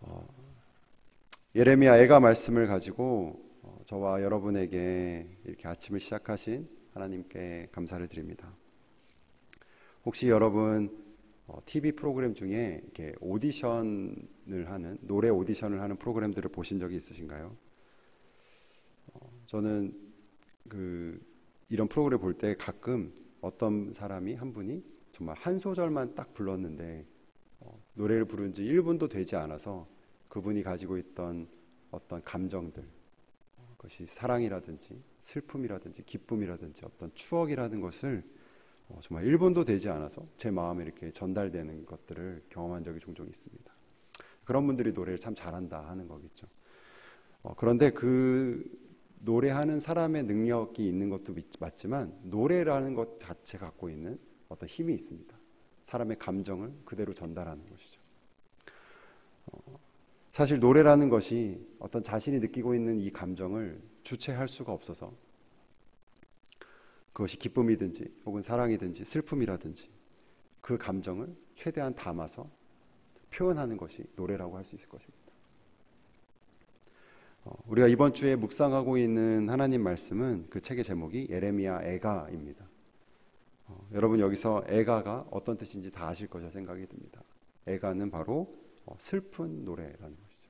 어, 예레미야 애가 말씀을 가지고 저와 여러분에게 이렇게 아침을 시작하신 하나님께 감사를 드립니다. 혹시 여러분 TV 프로그램 중에 이렇게 오디션을 하는 노래 오디션을 하는 프로그램들을 보신 적이 있으신가요? 저는 이런 프로그램 볼 때 가끔 어떤 사람이 한 분이 정말 한 소절만 딱 불렀는데 노래를 부른 지 1분도 되지 않아서 그분이 가지고 있던 어떤 감정들, 그것이 사랑이라든지 슬픔이라든지 기쁨이라든지 어떤 추억이라는 것을 정말 1분도 되지 않아서 제 마음에 이렇게 전달되는 것들을 경험한 적이 종종 있습니다. 그런 분들이 노래를 참 잘한다 하는 거겠죠. 그런데 그 노래하는 사람의 능력이 있는 것도 맞지만 노래라는 것 자체 갖고 있는 어떤 힘이 있습니다. 사람의 감정을 그대로 전달하는 것이죠. 사실 노래라는 것이 어떤 자신이 느끼고 있는 이 감정을 주체할 수가 없어서 그것이 기쁨이든지 혹은 사랑이든지 슬픔이라든지 그 감정을 최대한 담아서 표현하는 것이 노래라고 할 수 있을 것입니다. 우리가 이번 주에 묵상하고 있는 하나님 말씀은 그 책의 제목이 예레미야 애가입니다. 여러분 여기서 애가가 어떤 뜻인지 다 아실 것이라 생각이 듭니다. 애가는 바로 슬픈 노래라는 것이죠.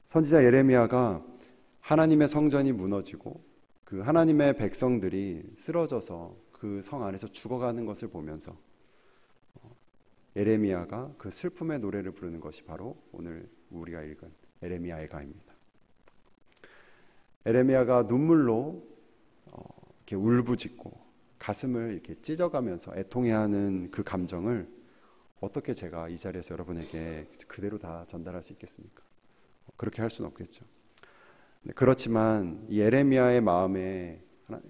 선지자 예레미야가 하나님의 성전이 무너지고 그 하나님의 백성들이 쓰러져서 그 성 안에서 죽어가는 것을 보면서 예레미야가 그 슬픔의 노래를 부르는 것이 바로 오늘 우리가 읽은 예레미야 애가입니다. 예레미야가 눈물로 이렇게 울부짖고 가슴을 이렇게 찢어가면서 애통해하는 그 감정을 어떻게 제가 이 자리에서 여러분에게 그대로 다 전달할 수 있겠습니까? 그렇게 할 수는 없겠죠. 그렇지만 이 예레미야의 마음에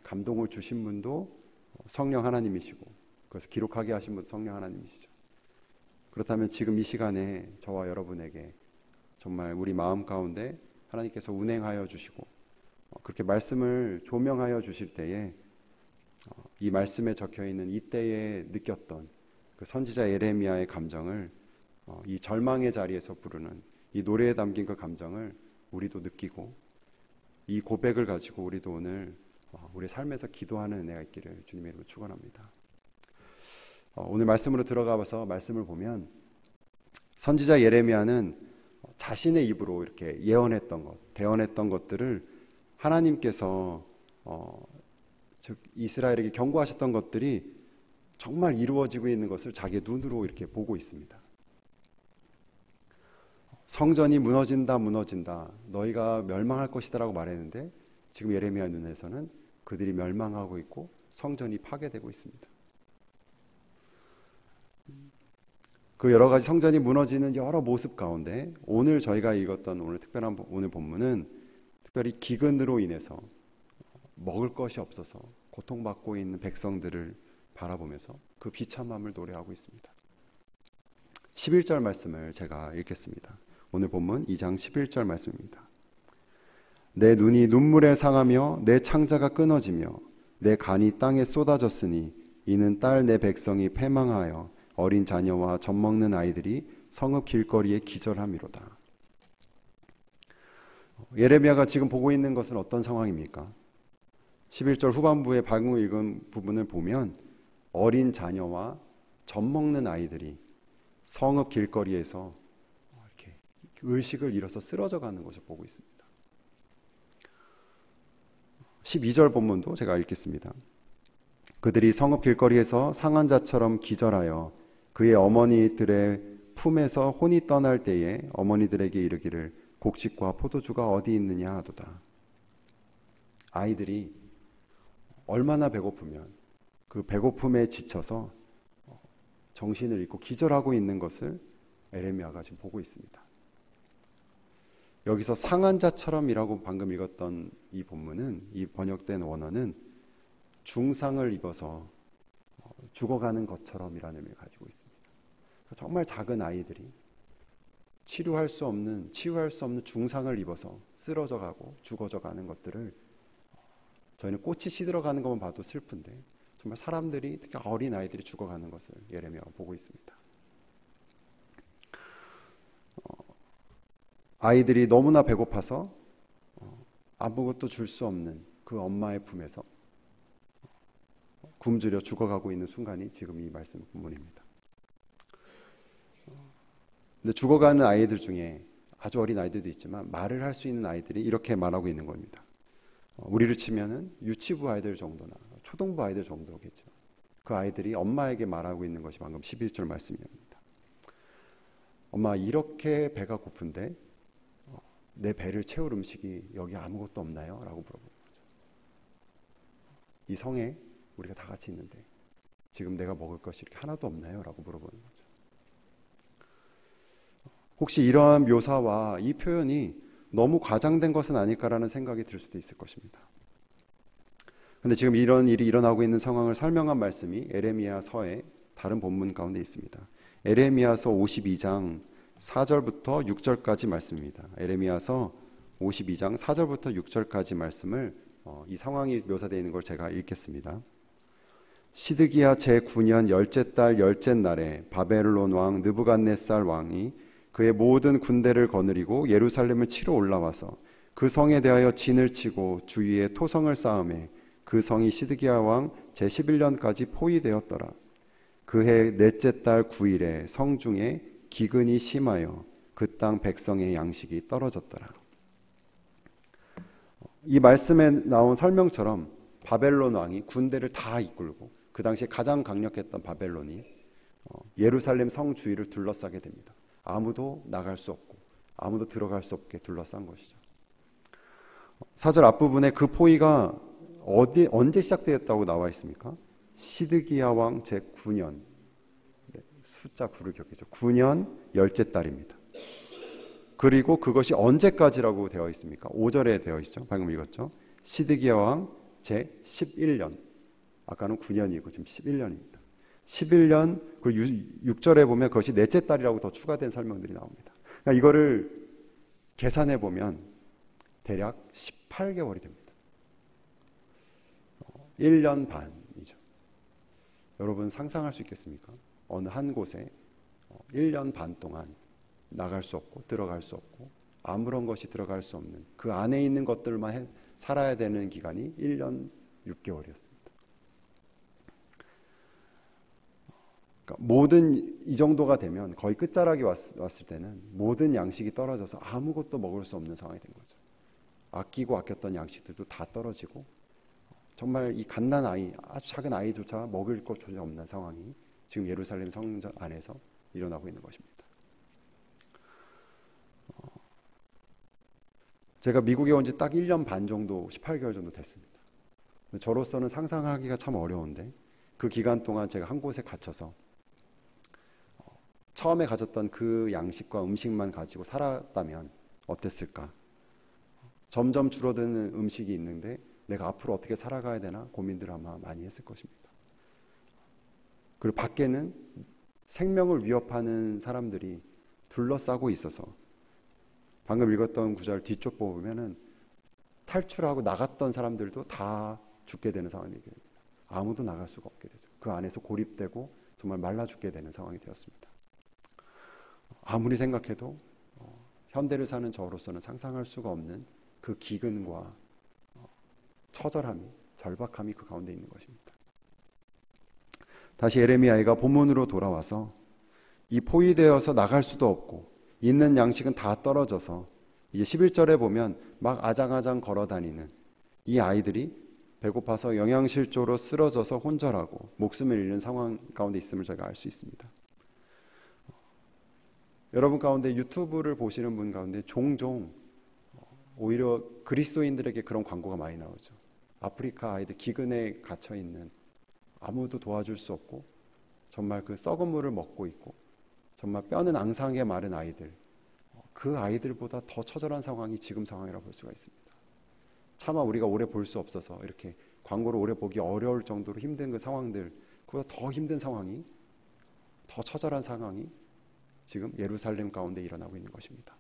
감동을 주신 분도 성령 하나님이시고 그것을 기록하게 하신 분도 성령 하나님이시죠. 그렇다면 지금 이 시간에 저와 여러분에게 정말 우리 마음 가운데 하나님께서 운행하여 주시고 그렇게 말씀을 조명하여 주실 때에 이 말씀에 적혀있는 이때에 느꼈던 그 선지자 예레미야의 감정을 이 절망의 자리에서 부르는 이 노래에 담긴 그 감정을 우리도 느끼고 이 고백을 가지고 우리도 오늘 우리 삶에서 기도하는 은혜가 있기를 주님의 이름으로 축원합니다. 오늘 말씀으로 들어가서 말씀을 보면 선지자 예레미야는 자신의 입으로 이렇게 예언했던 것, 대언했던 것들을 하나님께서 즉 이스라엘에게 경고하셨던 것들이 정말 이루어지고 있는 것을 자기의 눈으로 이렇게 보고 있습니다. 성전이 무너진다 무너진다 너희가 멸망할 것이다 라고 말했는데 지금 예레미야 눈에서는 그들이 멸망하고 있고 성전이 파괴되고 있습니다. 그 여러 가지 성전이 무너지는 여러 모습 가운데 오늘 저희가 읽었던 오늘 특별한 오늘 본문은 특별히 기근으로 인해서 먹을 것이 없어서 고통받고 있는 백성들을 바라보면서 그 비참함을 노래하고 있습니다. 11절 말씀을 제가 읽겠습니다. 오늘 본문 2장 11절 말씀입니다. 내 눈이 눈물에 상하며 내 창자가 끊어지며 내 간이 땅에 쏟아졌으니 이는 딸 내 백성이 패망하여 어린 자녀와 젖먹는 아이들이 성읍 길거리에 기절함이로다. 예레미야가 지금 보고 있는 것은 어떤 상황입니까? 11절 후반부에 방금 읽은 부분을 보면 어린 자녀와 젖먹는 아이들이 성읍 길거리에서 이렇게 의식을 잃어서 쓰러져 가는 것을 보고 있습니다. 12절 본문도 제가 읽겠습니다. 그들이 성읍 길거리에서 상한 자처럼 기절하여 그의 어머니들의 품에서 혼이 떠날 때에 어머니들에게 이르기를 곡식과 포도주가 어디 있느냐 하도다. 아이들이 얼마나 배고프면 그 배고픔에 지쳐서 정신을 잃고 기절하고 있는 것을 예레미야가 지금 보고 있습니다. 여기서 상한 자처럼이라고 방금 읽었던 이 본문은 이 번역된 원어는 중상을 입어서 죽어가는 것처럼이라는 의미를 가지고 있습니다. 정말 작은 아이들이 치유할 수 없는 중상을 입어서 쓰러져 가고 죽어져 가는 것들을 저희는 꽃이 시들어가는 것만 봐도 슬픈데 정말 사람들이 특히 어린 아이들이 죽어가는 것을 예레미야가 보고 있습니다. 아이들이 너무나 배고파서 아무것도 줄 수 없는 그 엄마의 품에서 굶주려 죽어가고 있는 순간이 지금 이 말씀 본문입니다. 근데 죽어가는 아이들 중에 아주 어린 아이들도 있지만 말을 할 수 있는 아이들이 이렇게 말하고 있는 겁니다. 우리를 치면은 유치부 아이들 정도나 초등부 아이들 정도겠죠. 그 아이들이 엄마에게 말하고 있는 것이 방금 11절 말씀입니다. 엄마, 이렇게 배가 고픈데 내 배를 채울 음식이 여기 아무것도 없나요? 라고 물어보는 거죠. 이 성에 우리가 다 같이 있는데 지금 내가 먹을 것이 이렇게 하나도 없나요? 라고 물어보는 거죠. 혹시 이러한 묘사와 이 표현이 너무 과장된 것은 아닐까라는 생각이 들 수도 있을 것입니다. 근데 지금 이런 일이 일어나고 있는 상황을 설명한 말씀이 에레미야서의 다른 본문 가운데 있습니다. 에레미야서 52장 4절부터 6절까지 말씀입니다. 에레미야서 52장 4절부터 6절까지 말씀을 이 상황이 묘사되어 있는 걸 제가 읽겠습니다. 시드기야 제9년 열째 달 열째 날에 바벨론 왕 느부갓네살 왕이 그의 모든 군대를 거느리고 예루살렘을 치러 올라와서 그 성에 대하여 진을 치고 주위에 토성을 쌓음에 그 성이 시드기야 왕 제11년까지 포위되었더라. 그해 넷째 달 9일에 성중에 기근이 심하여 그 땅 백성의 양식이 떨어졌더라. 이 말씀에 나온 설명처럼 바벨론 왕이 군대를 다 이끌고 그 당시에 가장 강력했던 바벨론이 예루살렘 성 주위를 둘러싸게 됩니다. 아무도 나갈 수 없고 아무도 들어갈 수 없게 둘러싼 것이죠. 4절 앞부분에 그 포위가 언제 시작되었다고 나와 있습니까? 시드기야 왕 제9년, 숫자 9를 기억해줘. 9년 열째 달입니다. 그리고 그것이 언제까지라고 되어 있습니까? 5절에 되어 있죠. 방금 읽었죠. 시드기야 왕 제11년. 아까는 9년이고 지금 11년입니다. 11년, 그리고 6절에 보면 그것이 넷째 달이라고 더 추가된 설명들이 나옵니다. 그러니까 이거를 계산해 보면 대략 18개월이 됩니다. 1년 반이죠. 여러분 상상할 수 있겠습니까? 어느 한 곳에 1년 반 동안 나갈 수 없고 들어갈 수 없고 아무런 것이 들어갈 수 없는 그 안에 있는 것들만 살아야 되는 기간이 1년 6개월이었습니다. 그러니까 모든 이 정도가 되면 거의 끝자락이 왔을 때는 모든 양식이 떨어져서 아무것도 먹을 수 없는 상황이 된 거죠. 아끼고 아꼈던 양식들도 다 떨어지고 정말 이 갓난 아이, 아주 작은 아이조차 먹을 것조차 없는 상황이 지금 예루살렘 성전 안에서 일어나고 있는 것입니다. 제가 미국에 온 지 딱 1년 반 정도, 18개월 정도 됐습니다. 저로서는 상상하기가 참 어려운데 그 기간 동안 제가 한 곳에 갇혀서 처음에 가졌던 그 양식과 음식만 가지고 살았다면 어땠을까? 점점 줄어드는 음식이 있는데 내가 앞으로 어떻게 살아가야 되나 고민들을 아마 많이 했을 것입니다. 그리고 밖에는 생명을 위협하는 사람들이 둘러싸고 있어서 방금 읽었던 구절 뒤쪽 보면은 탈출하고 나갔던 사람들도 다 죽게 되는 상황이 됩니다. 아무도 나갈 수가 없게 되죠. 그 안에서 고립되고 정말 말라 죽게 되는 상황이 되었습니다. 아무리 생각해도 현대를 사는 저로서는 상상할 수가 없는 그 기근과 처절함이, 절박함이 그 가운데 있는 것입니다. 다시 에레미야가 본문으로 돌아와서 이 포위되어서 나갈 수도 없고 있는 양식은 다 떨어져서 이제 11절에 보면 막 아장아장 걸어다니는 이 아이들이 배고파서 영양실조로 쓰러져서 혼절하고 목숨을 잃는 상황 가운데 있음을 저희가 알 수 있습니다. 여러분 가운데 유튜브를 보시는 분 가운데 종종 오히려 그리스도인들에게 그런 광고가 많이 나오죠. 아프리카 아이들 기근에 갇혀 있는 아무도 도와줄 수 없고 정말 그 썩은 물을 먹고 있고 정말 뼈는 앙상하게 마른 아이들, 그 아이들보다 더 처절한 상황이 지금 상황이라고 볼 수가 있습니다. 차마 우리가 오래 볼 수 없어서 이렇게 광고를 오래 보기 어려울 정도로 힘든 그 상황들, 그보다 더 힘든 상황이, 더 처절한 상황이 지금 예루살렘 가운데 일어나고 있는 것입니다.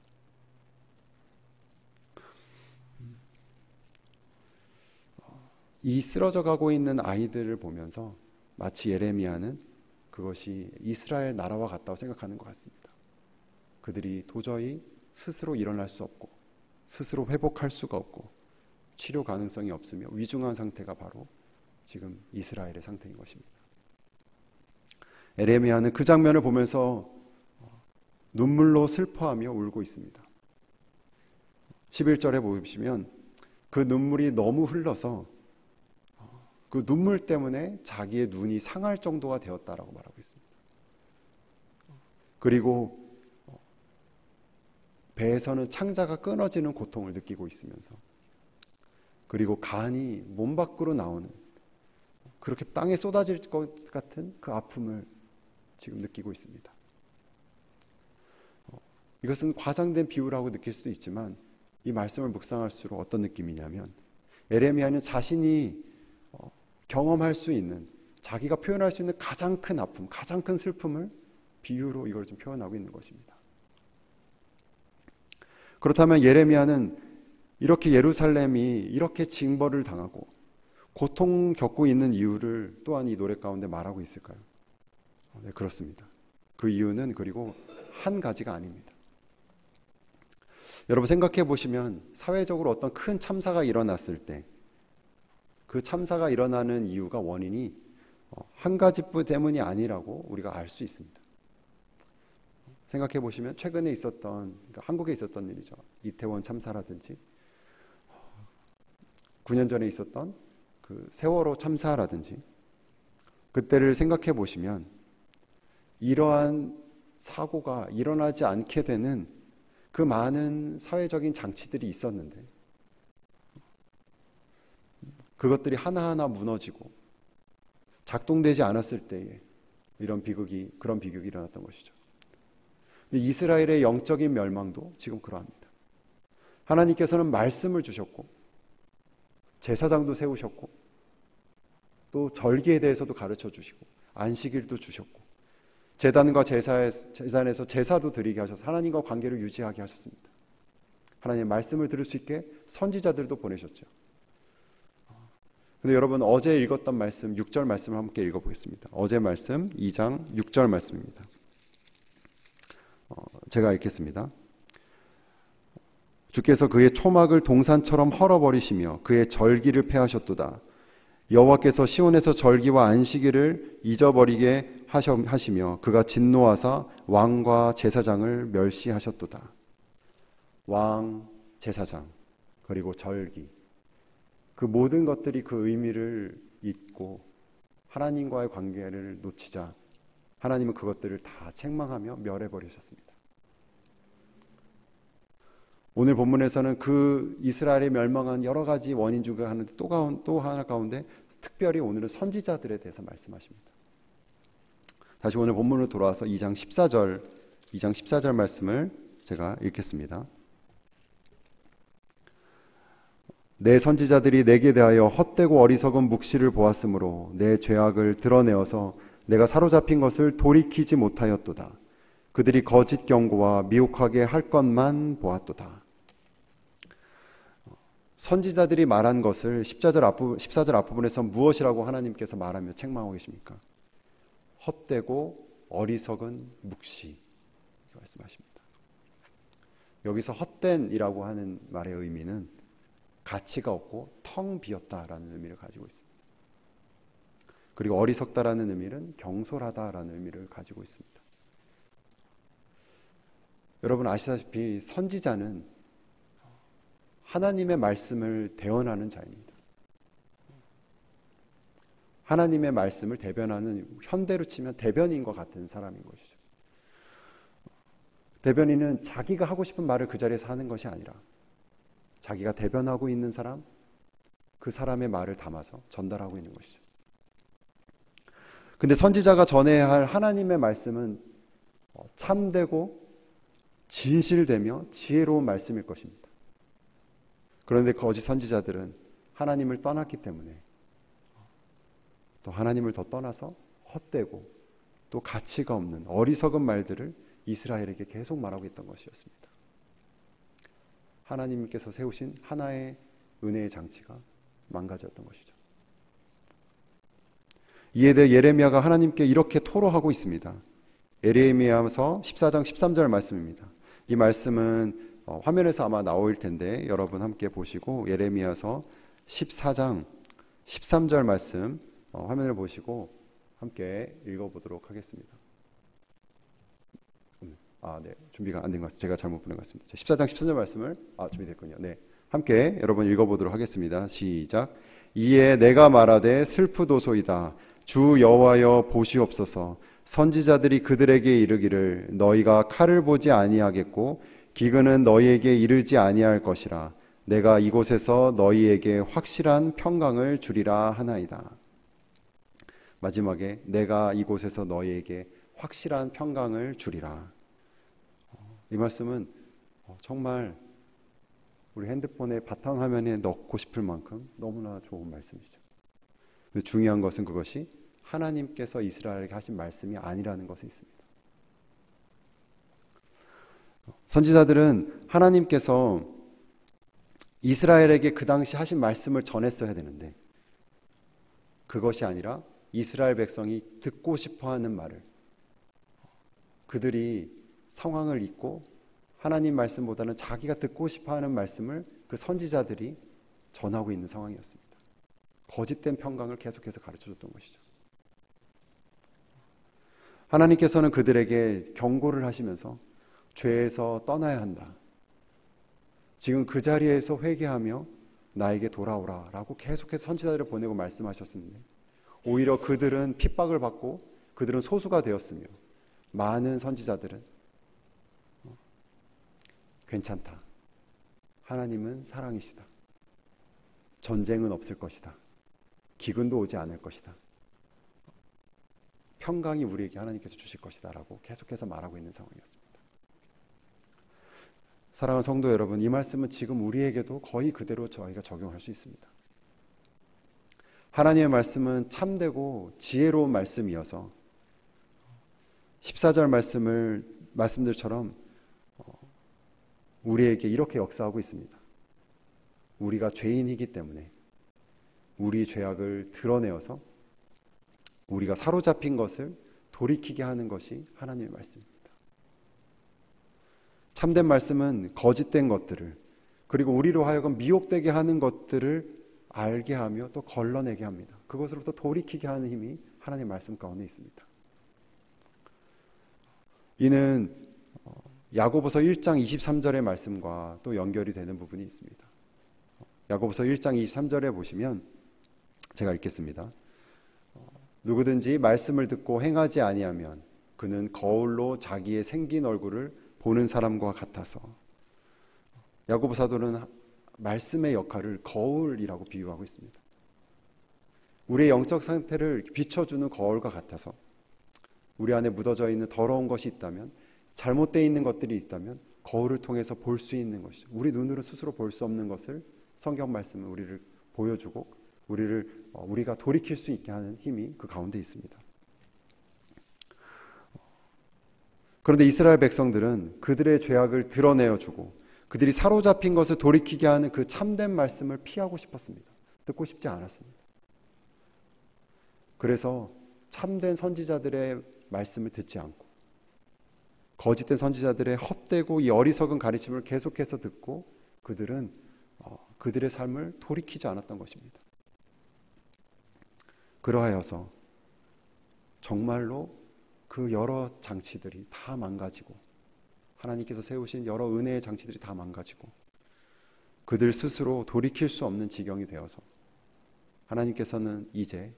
이 쓰러져 가고 있는 아이들을 보면서 마치 예레미야는 그것이 이스라엘 나라와 같다고 생각하는 것 같습니다. 그들이 도저히 스스로 일어날 수 없고 스스로 회복할 수가 없고 치료 가능성이 없으며 위중한 상태가 바로 지금 이스라엘의 상태인 것입니다. 에레미야는 그 장면을 보면서 눈물로 슬퍼하며 울고 있습니다. 11절에 보시면 그 눈물이 너무 흘러서 그 눈물 때문에 자기의 눈이 상할 정도가 되었다라고 말하고 있습니다. 그리고 배에서는 창자가 끊어지는 고통을 느끼고 있으면서 그리고 간이 몸 밖으로 나오는 그렇게 땅에 쏟아질 것 같은 그 아픔을 지금 느끼고 있습니다. 이것은 과장된 비유라고 느낄 수도 있지만 이 말씀을 묵상할수록 어떤 느낌이냐면 에레미야는 자신이 경험할 수 있는 자기가 표현할 수 있는 가장 큰 아픔, 가장 큰 슬픔을 비유로 이걸 좀 표현하고 있는 것입니다. 그렇다면 예레미야는 이렇게 예루살렘이 이렇게 징벌을 당하고 고통 겪고 있는 이유를 또한 이 노래 가운데 말하고 있을까요? 네, 그렇습니다. 그 이유는 그리고 한 가지가 아닙니다. 여러분 생각해 보시면 사회적으로 어떤 큰 참사가 일어났을 때 그 참사가 일어나는 이유가 원인이 한 가지뿐 때문이 아니라고 우리가 알 수 있습니다. 생각해 보시면 최근에 있었던 그러니까 한국에 있었던 일이죠. 이태원 참사라든지 9년 전에 있었던 그 세월호 참사라든지 그때를 생각해 보시면 이러한 사고가 일어나지 않게 되는 그 많은 사회적인 장치들이 있었는데 그것들이 하나하나 무너지고 작동되지 않았을 때에 그런 비극이 일어났던 것이죠. 이스라엘의 영적인 멸망도 지금 그러합니다. 하나님께서는 말씀을 주셨고 제사장도 세우셨고 또 절기에 대해서도 가르쳐 주시고 안식일도 주셨고 제단과 제단에서 제사도 드리게 하셔서 하나님과 관계를 유지하게 하셨습니다. 하나님의 말씀을 들을 수 있게 선지자들도 보내셨죠. 근데 여러분 어제 읽었던 말씀 6절 말씀을 함께 읽어보겠습니다. 어제 말씀 2장 6절 말씀입니다. 제가 읽겠습니다. 주께서 그의 초막을 동산처럼 헐어버리시며 그의 절기를 폐하셨도다. 여호와께서 시온에서 절기와 안식일을 잊어버리게 하시며 그가 진노하사 왕과 제사장을 멸시하셨도다. 왕, 제사장, 그리고 절기 그 모든 것들이 그 의미를 잊고 하나님과의 관계를 놓치자 하나님은 그것들을 다 책망하며 멸해버리셨습니다. 오늘 본문에서는 그 이스라엘이 멸망한 여러 가지 원인 중에 하는데 또 하나 가운데 특별히 오늘은 선지자들에 대해서 말씀하십니다. 다시 오늘 본문으로 돌아와서 2장 14절 말씀을 제가 읽겠습니다. 내 선지자들이 내게 대하여 헛되고 어리석은 묵시를 보았으므로 내 죄악을 드러내어서 내가 사로잡힌 것을 돌이키지 못하였도다. 그들이 거짓 경고와 미혹하게 할 것만 보았도다. 선지자들이 말한 것을 14절 앞부분에서 무엇이라고 하나님께서 말하며 책망하고 계십니까? 헛되고 어리석은 묵시 이렇게 말씀하십니다. 여기서 헛된이라고 하는 말의 의미는 가치가 없고 텅 비었다라는 의미를 가지고 있습니다. 그리고 어리석다라는 의미는 경솔하다라는 의미를 가지고 있습니다. 여러분 아시다시피 선지자는 하나님의 말씀을 대언하는 자입니다. 하나님의 말씀을 대변하는 현대로 치면 대변인과 같은 사람인 것이죠. 대변인은 자기가 하고 싶은 말을 그 자리에서 하는 것이 아니라 자기가 대변하고 있는 사람, 그 사람의 말을 담아서 전달하고 있는 것이죠. 근데 선지자가 전해야 할 하나님의 말씀은 참되고 진실되며 지혜로운 말씀일 것입니다. 그런데 거짓 선지자들은 하나님을 떠났기 때문에 또 하나님을 더 떠나서 헛되고 또 가치가 없는 어리석은 말들을 이스라엘에게 계속 말하고 있던 것이었습니다. 하나님께서 세우신 하나의 은혜의 장치가 망가졌던 것이죠. 이에 대해 예레미야가 하나님께 이렇게 토로하고 있습니다. 예레미야서 14장 13절 말씀입니다. 이 말씀은 화면에서 아마 나올 텐데 여러분 함께 보시고 예레미야서 14장 13절 말씀 화면을 보시고 함께 읽어보도록 하겠습니다. 네, 준비가 안 된 것 같습니다. 제가 잘못 보낸 것 같습니다. 14장 13절 말씀을 준비됐군요. 네, 함께 여러분 읽어보도록 하겠습니다. 시작. 이에 내가 말하되 슬프도소이다. 주 여호와여 보시옵소서. 선지자들이 그들에게 이르기를 너희가 칼을 보지 아니하겠고 기근은 너희에게 이르지 아니할 것이라. 내가 이곳에서 너희에게 확실한 평강을 주리라 하나이다. 마지막에 내가 이곳에서 너희에게 확실한 평강을 주리라. 이 말씀은 정말 우리 핸드폰의 바탕화면에 넣고 싶을 만큼 너무나 좋은 말씀이죠. 근데 중요한 것은 그것이 하나님께서 이스라엘에게 하신 말씀이 아니라는 것에 있습니다. 선지자들은 하나님께서 이스라엘에게 그 당시 하신 말씀을 전했어야 되는데 그것이 아니라 이스라엘 백성이 듣고 싶어하는 말을, 그들이 상황을 잊고 하나님 말씀보다는 자기가 듣고 싶어하는 말씀을 그 선지자들이 전하고 있는 상황이었습니다. 거짓된 평강을 계속해서 가르쳐줬던 것이죠. 하나님께서는 그들에게 경고를 하시면서 죄에서 떠나야 한다. 지금 그 자리에서 회개하며 나에게 돌아오라 라고 계속해서 선지자들을 보내고 말씀하셨는데 오히려 그들은 핍박을 받고 그들은 소수가 되었으며 많은 선지자들은 괜찮다. 하나님은 사랑이시다. 전쟁은 없을 것이다. 기근도 오지 않을 것이다. 평강이 우리에게 하나님께서 주실 것이다 라고 계속해서 말하고 있는 상황이었습니다. 사랑하는 성도 여러분, 이 말씀은 지금 우리에게도 거의 그대로 저희가 적용할 수 있습니다. 하나님의 말씀은 참되고 지혜로운 말씀이어서 14절 말씀들처럼 우리에게 이렇게 역사하고 있습니다. 우리가 죄인이기 때문에 우리 죄악을 드러내어서 우리가 사로잡힌 것을 돌이키게 하는 것이 하나님의 말씀입니다. 참된 말씀은 거짓된 것들을, 그리고 우리로 하여금 미혹되게 하는 것들을 알게 하며 또 걸러내게 합니다. 그것으로부터 돌이키게 하는 힘이 하나님의 말씀 가운데 있습니다. 이는 야고보서 1장 23절의 말씀과 또 연결이 되는 부분이 있습니다. 야고보서 1장 23절에 보시면 제가 읽겠습니다. 누구든지 말씀을 듣고 행하지 아니하면 그는 거울로 자기의 생긴 얼굴을 보는 사람과 같아서. 야고보 사도는 말씀의 역할을 거울이라고 비유하고 있습니다. 우리의 영적 상태를 비춰주는 거울과 같아서 우리 안에 묻어져 있는 더러운 것이 있다면, 잘못되어 있는 것들이 있다면 거울을 통해서 볼 수 있는 것이죠. 우리 눈으로 스스로 볼 수 없는 것을 성경 말씀은 우리를 보여주고 우리가 돌이킬 수 있게 하는 힘이 그 가운데 있습니다. 그런데 이스라엘 백성들은 그들의 죄악을 드러내어주고 그들이 사로잡힌 것을 돌이키게 하는 그 참된 말씀을 피하고 싶었습니다. 듣고 싶지 않았습니다. 그래서 참된 선지자들의 말씀을 듣지 않고 거짓된 선지자들의 헛되고 이 어리석은 가르침을 계속해서 듣고 그들은 그들의 삶을 돌이키지 않았던 것입니다. 그러하여서 정말로 그 여러 장치들이 다 망가지고 하나님께서 세우신 여러 은혜의 장치들이 다 망가지고 그들 스스로 돌이킬 수 없는 지경이 되어서 하나님께서는 이제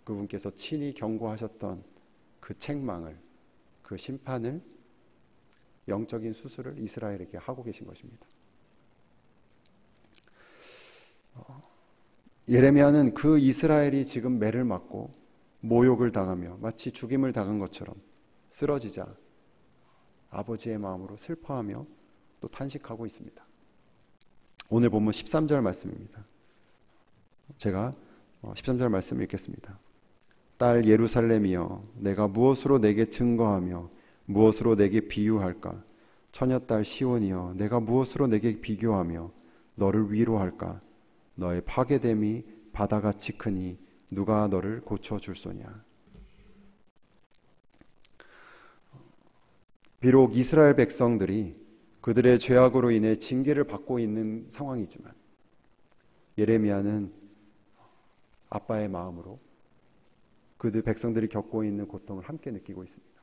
그분께서 친히 경고하셨던 그 책망을, 그 심판을, 영적인 수술을 이스라엘에게 하고 계신 것입니다. 예레미야는 그 이스라엘이 지금 매를 맞고 모욕을 당하며 마치 죽임을 당한 것처럼 쓰러지자 아버지의 마음으로 슬퍼하며 또 탄식하고 있습니다. 오늘 본문 13절 말씀입니다. 제가 13절 말씀 읽겠습니다. 딸 예루살렘이여, 내가 무엇으로 내게 증거하며 무엇으로 내게 비유할까? 처녀딸 시온이여, 내가 무엇으로 내게 비교하며 너를 위로할까? 너의 파괴됨이 바다같이 크니 누가 너를 고쳐줄소냐. 비록 이스라엘 백성들이 그들의 죄악으로 인해 징계를 받고 있는 상황이지만 예레미야는 아빠의 마음으로 그들 백성들이 겪고 있는 고통을 함께 느끼고 있습니다.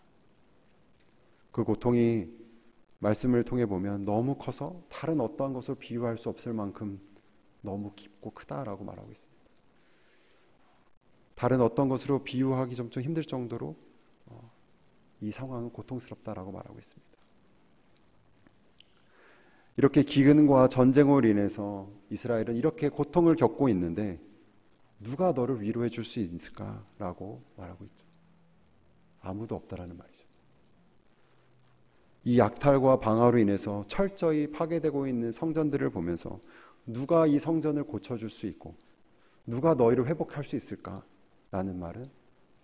그 고통이 말씀을 통해 보면 너무 커서 다른 어떠한 것으로 비유할 수 없을 만큼 너무 깊고 크다라고 말하고 있습니다. 다른 어떤 것으로 비유하기 좀 힘들 정도로 이 상황은 고통스럽다라고 말하고 있습니다. 이렇게 기근과 전쟁으로 인해서 이스라엘은 이렇게 고통을 겪고 있는데 누가 너를 위로해 줄 수 있을까라고 말하고 있죠. 아무도 없다라는 말이죠. 이 약탈과 방화로 인해서 철저히 파괴되고 있는 성전들을 보면서 누가 이 성전을 고쳐줄 수 있고 누가 너희를 회복할 수 있을까라는 말은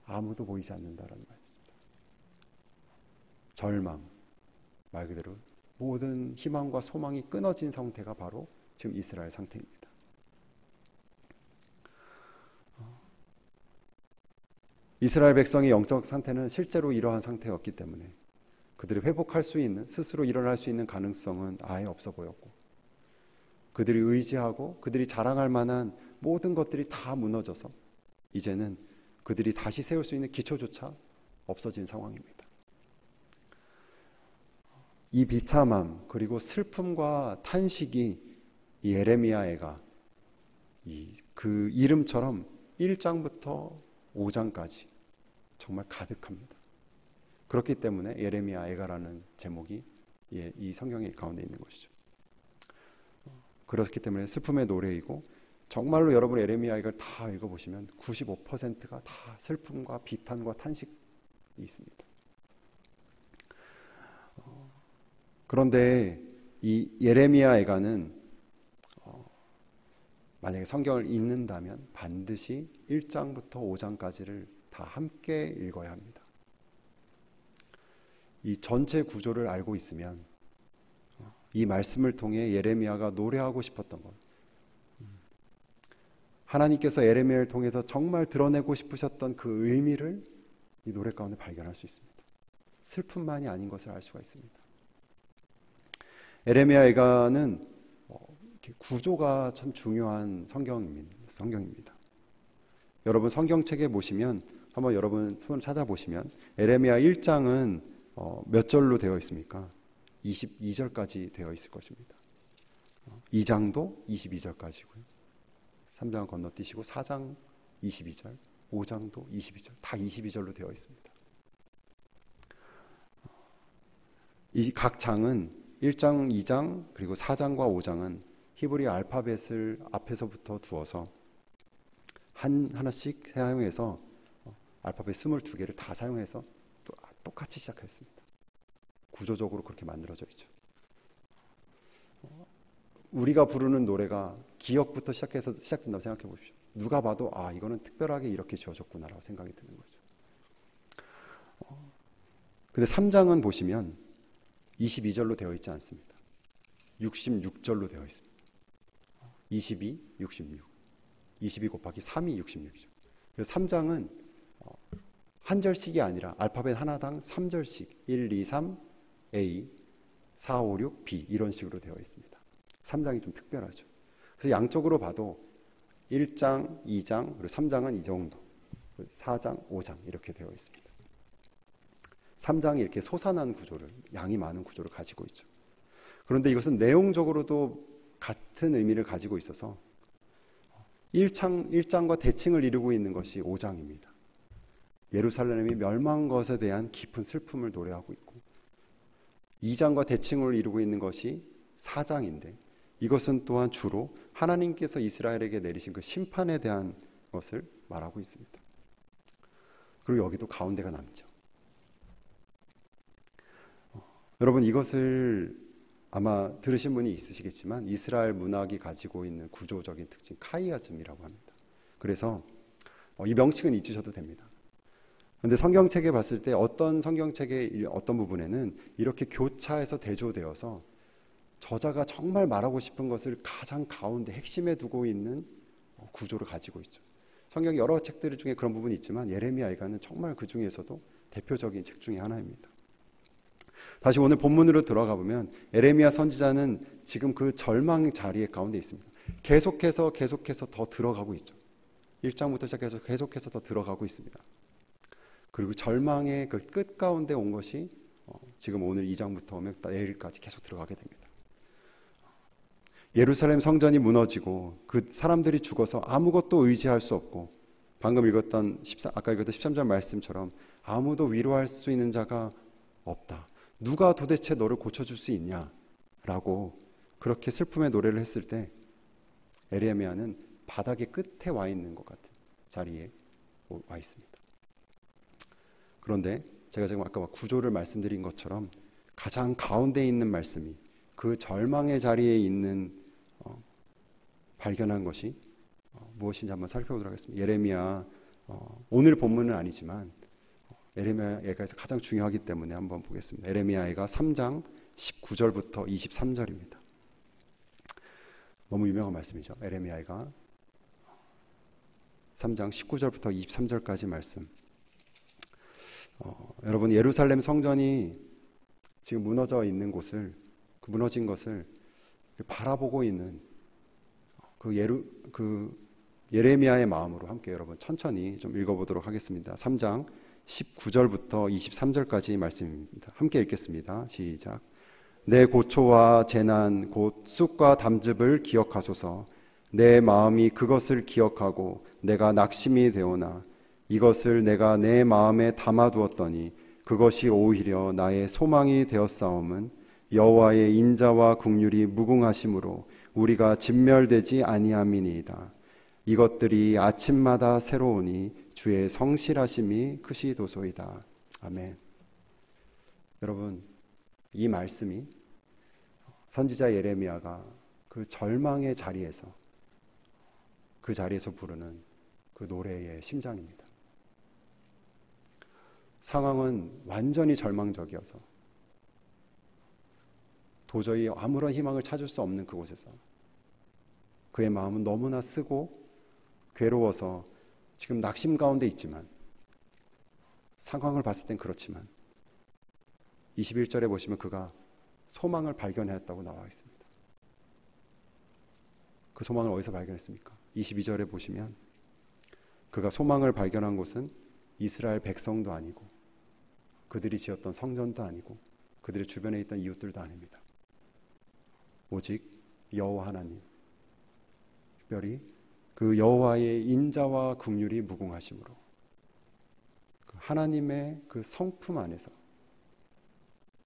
아무도 보이지 않는다라는 말입니다. 절망, 말 그대로 모든 희망과 소망이 끊어진 상태가 바로 지금 이스라엘 상태입니다. 이스라엘 백성의 영적 상태는 실제로 이러한 상태였기 때문에 그들이 회복할 수 있는, 스스로 일어날 수 있는 가능성은 아예 없어 보였고 그들이 의지하고 그들이 자랑할 만한 모든 것들이 다 무너져서 이제는 그들이 다시 세울 수 있는 기초조차 없어진 상황입니다. 이 비참함 그리고 슬픔과 탄식이 이 예레미야애가 그 이름처럼 1장부터 5장까지 정말 가득합니다. 그렇기 때문에 예레미야 애가라는 제목이 이 성경의 가운데 있는 것이죠. 그렇기 때문에 슬픔의 노래이고 정말로 여러분 예레미야 애가를 다 읽어보시면 95%가 다 슬픔과 비탄과 탄식이 있습니다. 그런데 이 예레미야 애가는 만약에 성경을 읽는다면 반드시 1장부터 5장까지를 다 함께 읽어야 합니다. 이 전체 구조를 알고 있으면 이 말씀을 통해 예레미야가 노래하고 싶었던 것, 하나님께서 예레미야를 통해서 정말 드러내고 싶으셨던 그 의미를 이 노래 가운데 발견할 수 있습니다. 슬픔만이 아닌 것을 알 수가 있습니다. 예레미야 애가는 구조가 참 중요한 성경입니다. 여러분 성경책에 보시면 한번 여러분 손을 찾아보시면 예레미야 1장은 몇 절로 되어 있습니까? 22절까지 되어 있을 것입니다. 2장도 22절까지고요. 3장 건너뛰시고 4장 22절, 5장도 22절, 다 22절로 되어 있습니다. 이 각 장은 1장, 2장, 그리고 4장과 5장은 히브리 알파벳을 앞에서부터 두어서 하나씩 사용해서 알파벳 22개를 다 사용해서 똑같이 시작했습니다. 구조적으로 그렇게 만들어져 있죠. 우리가 부르는 노래가 기역부터 시작해서 시작된다고 생각해 보십시오. 누가 봐도 이거는 특별하게 이렇게 지어졌구나라고 생각이 드는 거죠. 근데 3장은 보시면 22절로 되어 있지 않습니다. 66절로 되어 있습니다. 22, 66. 22 곱하기 3이 66이죠. 그래서 3장은 한 절씩이 아니라 알파벳 하나당 3절씩 1, 2, 3, A, 4, 5, 6, B 이런 식으로 되어 있습니다. 3장이 좀 특별하죠. 그래서 양쪽으로 봐도 1장, 2장, 그리고 3장은 이 정도, 4장, 5장 이렇게 되어 있습니다. 3장이 이렇게 솟아난 구조를, 양이 많은 구조를 가지고 있죠. 그런데 이것은 내용적으로도 같은 의미를 가지고 있어서 1장과 대칭을 이루고 있는 것이 5장입니다. 예루살렘이 멸망한 것에 대한 깊은 슬픔을 노래하고 있고 2장과 대칭을 이루고 있는 것이 4장인데 이것은 또한 주로 하나님께서 이스라엘에게 내리신 그 심판에 대한 것을 말하고 있습니다. 그리고 여기도 가운데가 남죠. 여러분 이것을 아마 들으신 분이 있으시겠지만 이스라엘 문학이 가지고 있는 구조적인 특징 카이아즘이라고 합니다. 그래서 이 명칭은 잊으셔도 됩니다. 그런데 성경책에 봤을 때 어떤 성경책의 어떤 부분에는 이렇게 교차해서 대조되어서 저자가 정말 말하고 싶은 것을 가장 가운데 핵심에 두고 있는 구조를 가지고 있죠. 성경 여러 책들 중에 그런 부분이 있지만 예레미야가는 정말 그 중에서도 대표적인 책 중에 하나입니다. 다시 오늘 본문으로 들어가 보면 에레미야 선지자는 지금 그 절망 자리에 가운데 있습니다. 계속해서 더 들어가고 있죠. 1장부터 시작해서 계속해서 더 들어가고 있습니다. 그리고 절망의 그 끝 가운데 온 것이 지금 오늘 2장부터 오면 내일까지 계속 들어가게 됩니다. 예루살렘 성전이 무너지고 그 사람들이 죽어서 아무것도 의지할 수 없고, 방금 읽었던 아까 읽었던 13절 말씀처럼 아무도 위로할 수 있는 자가 없다. 누가 도대체 너를 고쳐줄 수 있냐? 라고 그렇게 슬픔의 노래를 했을 때 에레미야는 바닥의 끝에 와 있는 것 같은 자리에 와 있습니다. 그런데 제가 지금 아까 구조를 말씀드린 것처럼 가장 가운데 있는 말씀이 그 절망의 자리에 있는 발견한 것이 무엇인지 한번 살펴보도록 하겠습니다. 예레미야, 오늘 본문은 아니지만 에레미야에서 가장 중요하기 때문에 한번 보겠습니다. 에레미야가 3장 19절부터 23절입니다. 너무 유명한 말씀이죠. 에레미야가 3장 19절부터 23절까지 말씀. 여러분, 예루살렘 성전이 지금 무너져 있는 곳을, 그 무너진 것을 바라보고 있는 그 예레미야의 마음으로 함께 여러분 천천히 좀 읽어보도록 하겠습니다. 3장 19절부터 23절까지 말씀입니다. 함께 읽겠습니다. 시작. 내 고초와 재난 곧 쑥과 담즙을 기억하소서. 내 마음이 그것을 기억하고 내가 낙심이 되오나 이것을 내가 내 마음에 담아두었더니 그것이 오히려 나의 소망이 되었사옴은 여호와의 인자와 긍휼이 무궁하심으로 우리가 진멸되지 아니함이니이다. 이것들이 아침마다 새로우니 주의 성실하심이 크시도소이다. 아멘. 여러분, 이 말씀이 선지자 예레미야가 그 절망의 자리에서 부르는 그 노래의 심장입니다. 상황은 완전히 절망적이어서 도저히 아무런 희망을 찾을 수 없는 그곳에서 그의 마음은 너무나 쓰고 괴로워서 지금 낙심 가운데 있지만, 상황을 봤을 땐 그렇지만 21절에 보시면 그가 소망을 발견했다고 나와 있습니다. 그 소망을 어디서 발견했습니까? 22절에 보시면 그가 소망을 발견한 곳은 이스라엘 백성도 아니고 그들이 지었던 성전도 아니고 그들의 주변에 있던 이웃들도 아닙니다. 오직 여호와 하나님, 특별히 그 여호와의 인자와 긍휼이 무궁하심으로 그 하나님의 그 성품 안에서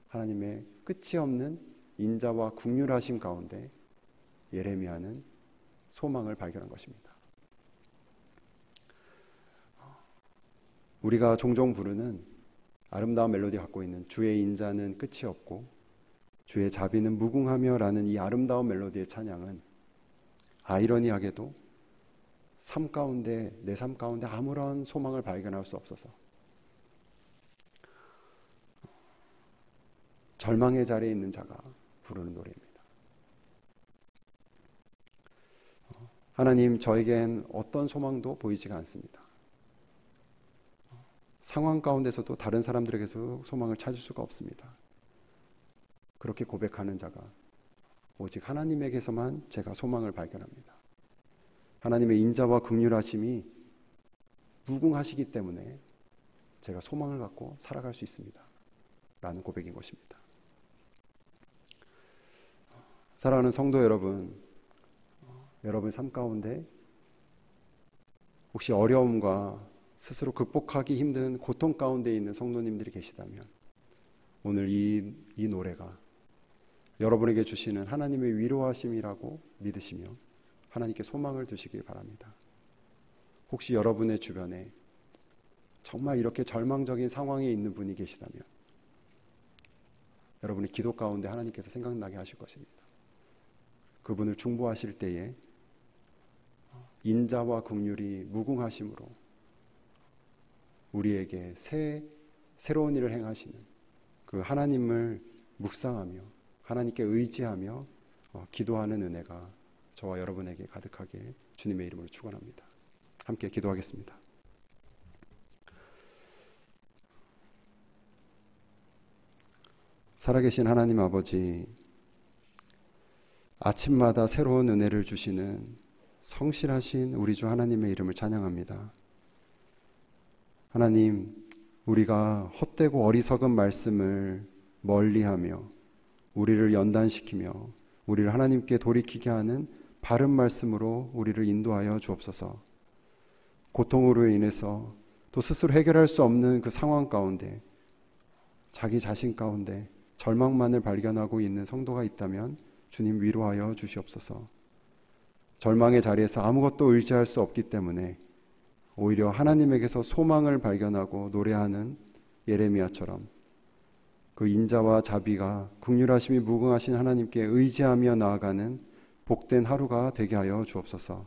하나님의 끝이 없는 인자와 긍휼하심 가운데 예레미야는 소망을 발견한 것입니다. 우리가 종종 부르는 아름다운 멜로디 갖고 있는 주의 인자는 끝이 없고 주의 자비는 무궁하며 라는 이 아름다운 멜로디의 찬양은 아이러니하게도 내 삶 가운데 아무런 소망을 발견할 수 없어서 절망의 자리에 있는 자가 부르는 노래입니다. 하나님, 저에겐 어떤 소망도 보이지가 않습니다. 상황 가운데서도 다른 사람들에게서 소망을 찾을 수가 없습니다. 그렇게 고백하는 자가 오직 하나님에게서만 제가 소망을 발견합니다. 하나님의 인자와 긍휼하심이 무궁하시기 때문에 제가 소망을 갖고 살아갈 수 있습니다. 라는 고백인 것입니다. 사랑하는 성도 여러분, 여러분 삶 가운데 혹시 어려움과 스스로 극복하기 힘든 고통 가운데 있는 성도님들이 계시다면 오늘 이 노래가 여러분에게 주시는 하나님의 위로하심이라고 믿으시며 하나님께 소망을 두시길 바랍니다. 혹시 여러분의 주변에 정말 이렇게 절망적인 상황에 있는 분이 계시다면 여러분의 기도 가운데 하나님께서 생각나게 하실 것입니다. 그분을 중보하실 때에 인자와 긍휼이 무궁하심으로 우리에게 새로운 일을 행하시는 그 하나님을 묵상하며 하나님께 의지하며 기도하는 은혜가 저와 여러분에게 가득하게 주님의 이름으로 축원합니다. 함께 기도하겠습니다. 살아계신 하나님 아버지, 아침마다 새로운 은혜를 주시는 성실하신 우리 주 하나님의 이름을 찬양합니다. 하나님, 우리가 헛되고 어리석은 말씀을 멀리하며 우리를 연단시키며 우리를 하나님께 돌이키게 하는 바른 말씀으로 우리를 인도하여 주옵소서. 고통으로 인해서 또 스스로 해결할 수 없는 그 상황 가운데, 자기 자신 가운데 절망만을 발견하고 있는 성도가 있다면 주님 위로하여 주시옵소서. 절망의 자리에서 아무것도 의지할 수 없기 때문에 오히려 하나님에게서 소망을 발견하고 노래하는 예레미야처럼 그 인자와 자비가 긍휼하심이 무궁하신 하나님께 의지하며 나아가는 복된 하루가 되게 하여 주옵소서.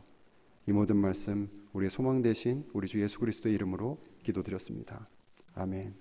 이 모든 말씀 우리의 소망 되신 우리 주 예수 그리스도의 이름으로 기도드렸습니다. 아멘.